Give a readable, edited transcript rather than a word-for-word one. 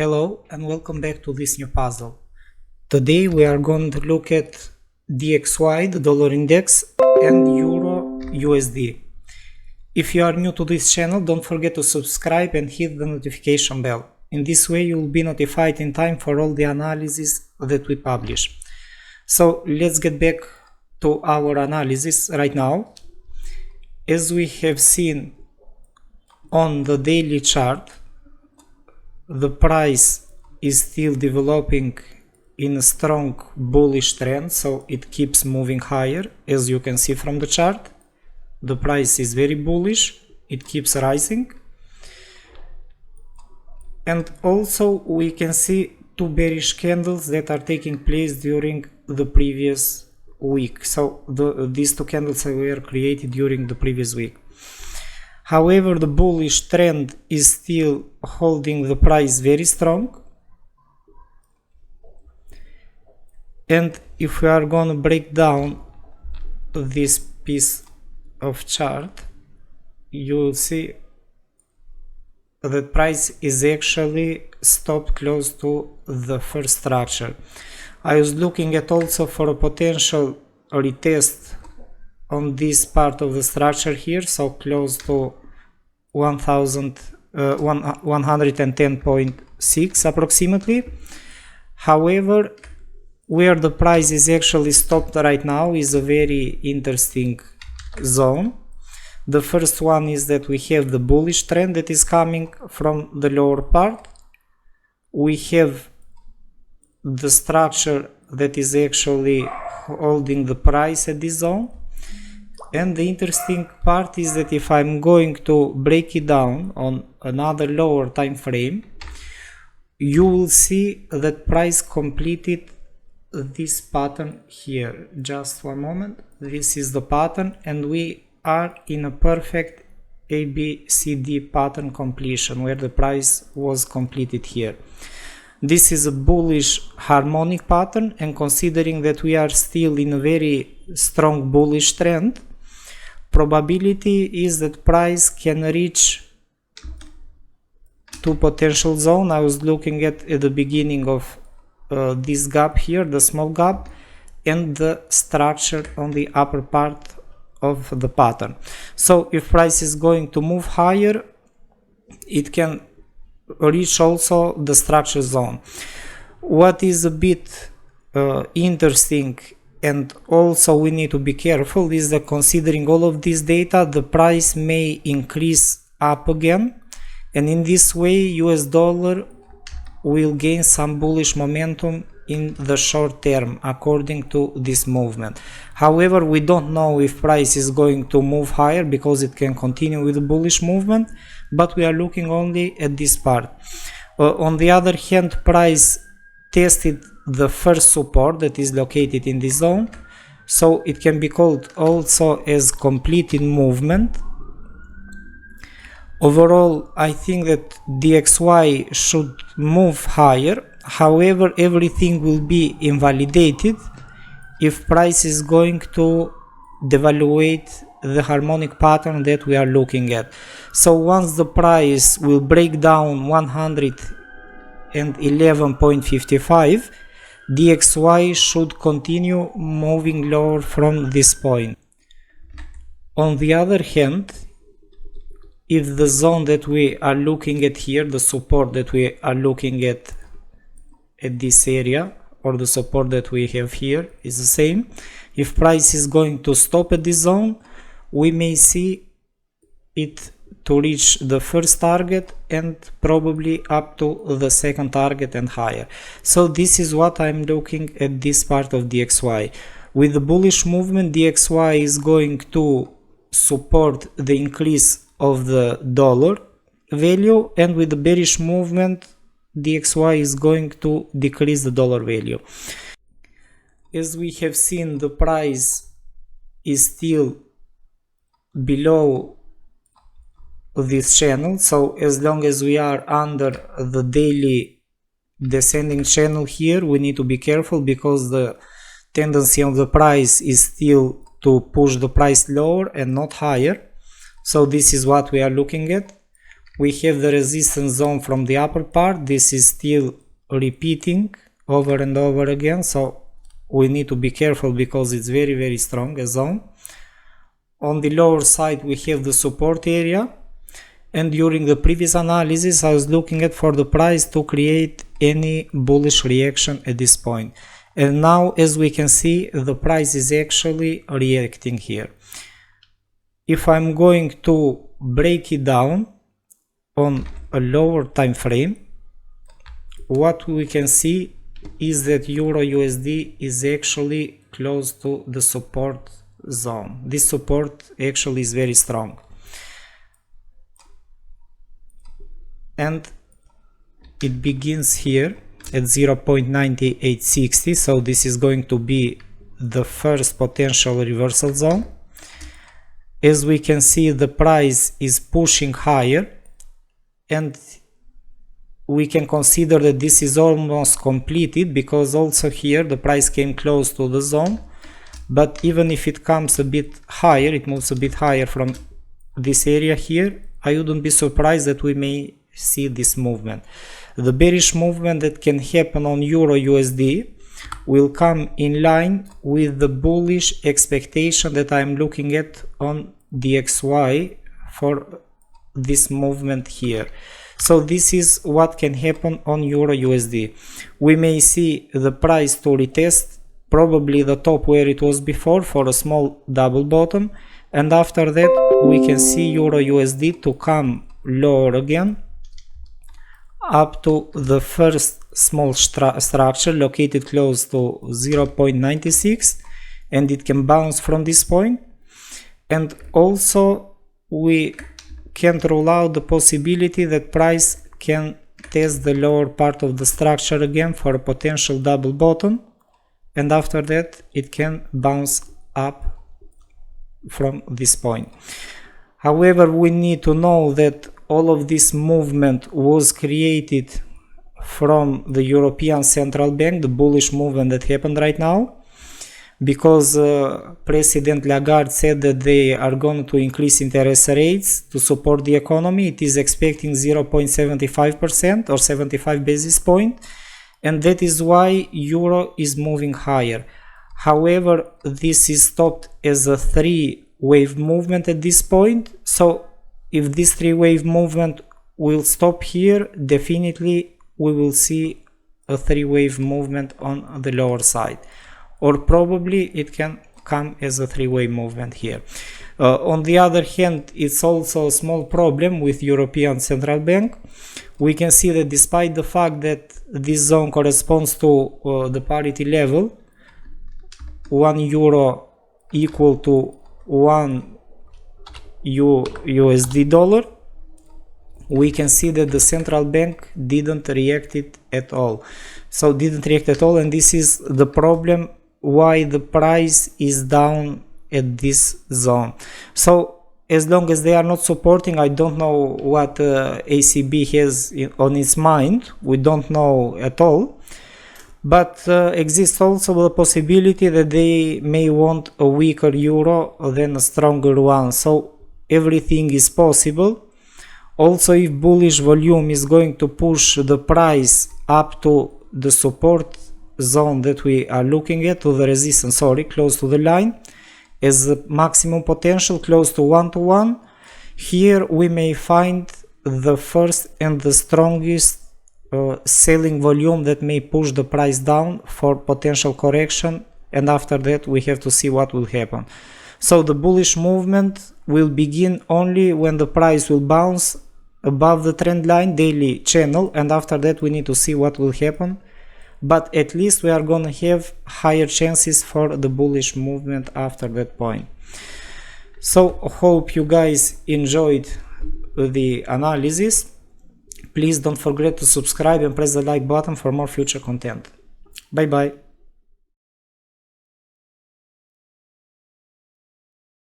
Hello and welcome back to this new puzzle. Today we are going to look at DXY, the dollar index, and Euro USD. If you are new to this channel, don't forget to subscribe and hit the notification bell. In this way you will be notified in time for all the analysis that we publish. So let's get back to our analysis right now. As we have seen on the daily chart, the price is still developing in a strong bullish trend, so it keeps moving higher. As you can see from the chart, the price is very bullish, it keeps rising. And also we can see two bearish candles that are taking place during the previous week. So these two candles were created during the previous week. However, the bullish trend is still holding the price very strong. And if we are going to break down this piece of chart, you will see that price is actually stopped close to the first structure. I was looking at also for a potential retest on this part of the structure here, so close to 110.6 approximately. However, where the price is actually stopped right now is a very interesting zone. The first one is that we have the bullish trend that is coming from the lower part. We have the structure that is actually holding the price at this zone. And the interesting part is that if I'm going to break it down on another lower time frame, you will see that price completed this pattern here. Just one moment. This is the pattern, and we are in a perfect ABCD pattern completion where the price was completed here. This is a bullish harmonic pattern, and considering that we are still in a very strong bullish trend, probability is that price can reach two potential zones. I was looking at the beginning of this gap here, the small gap, and the structure on the upper part of the pattern. So if price is going to move higher, it can reach also the structure zone. What is a bit interesting, and also we need to be careful, is that considering all of this data, the price may increase up again, and in this way US dollar will gain some bullish momentum in the short term according to this movement. However, we don't know if price is going to move higher because it can continue with the bullish movement, but we are looking only at this part. On the other hand, price tested the first support that is located in this zone, so it can be called also as completed movement. Overall, I think that DXY should move higher. However, everything will be invalidated if price is going to devaluate the harmonic pattern that we are looking at. So once the price will break down 111.55, DXY should continue moving lower from this point. On the other hand, if the zone that we are looking at here, the support that we are looking at this area, or the support that we have here is the same, if price is going to stop at this zone, we may see it to reach the first target and probably up to the second target and higher. So this is what I'm looking at this part of DXY. With the bullish movement, DXY is going to support the increase of the dollar value, and with the bearish movement, DXY is going to decrease the dollar value. As we have seen, the price is still below this channel, so as long as we are under the daily descending channel here, we need to be careful because the tendency of the price is still to push the price lower and not higher. So this is what we are looking at. we have the resistance zone from the upper part. This is still repeating over and over again, so we need to be careful because it's very strong a zone. On the lower side we have the support area, and during the previous analysis I was looking at for the price to create any bullish reaction at this point, and now as we can see the price is actually reacting here. If I'm going to break it down on a lower time frame, what we can see is that EURUSD is actually close to the support zone. This support actually is very strong, and it begins here at 0.9860, so this is going to be the first potential reversal zone. As we can see, the price is pushing higher, and we can consider that this is almost completed, because also here the price came close to the zone. But even if it comes a bit higher, it moves a bit higher from this area here, I wouldn't be surprised that we may see this movement. The bearish movement that can happen on EURUSD will come in line with the bullish expectation that I'm looking at on DXY for this movement here. So this is what can happen on EURUSD. We may see the price to retest probably the top where it was before for a small double bottom, and after that we can see EURUSD to come lower again up to the first small structure located close to 0.96, and it can bounce from this point. And also we can't rule out the possibility that price can test the lower part of the structure again for a potential double bottom, and after that it can bounce up from this point. However, we need to know that all of this movement was created from the European Central Bank, the bullish movement that happened right now, because President Lagarde said that they are going to increase interest rates to support the economy. It is expecting 0.75% or 75 basis points, and that is why euro is moving higher. However, this is stopped as a three-wave movement at this point, so if this three-wave movement will stop here, definitely we will see a three-wave movement on the lower side, or probably it can come as a three-way movement here. On the other hand, it's also a small problem with European Central Bank. We can see that despite the fact that this zone corresponds to the parity level, 1 euro equal to 1 USD dollar, we can see that the central bank didn't react it at all. So didn't react at all, and this is the problem why the price is down at this zone. So as long as they are not supporting, I don't know what ACB has on its mind. We don't know at all. But exists also the possibility that they may want a weaker euro than a stronger one. So everything is possible. Also, if bullish volume is going to push the price up to the support zone that we are looking at, to the resistance, sorry, close to the line, as a maximum potential close to 1-to-1, here we may find the first and the strongest selling volume that may push the price down for potential correction, and after that we have to see what will happen. So the bullish movement will begin only when the price will bounce above the trend line daily channel, and after that we need to see what will happen. But at least we are going to have higher chances for the bullish movement after that point. So hope you guys enjoyed the analysis. Please don't forget to subscribe and press the like button for more future content. Bye bye.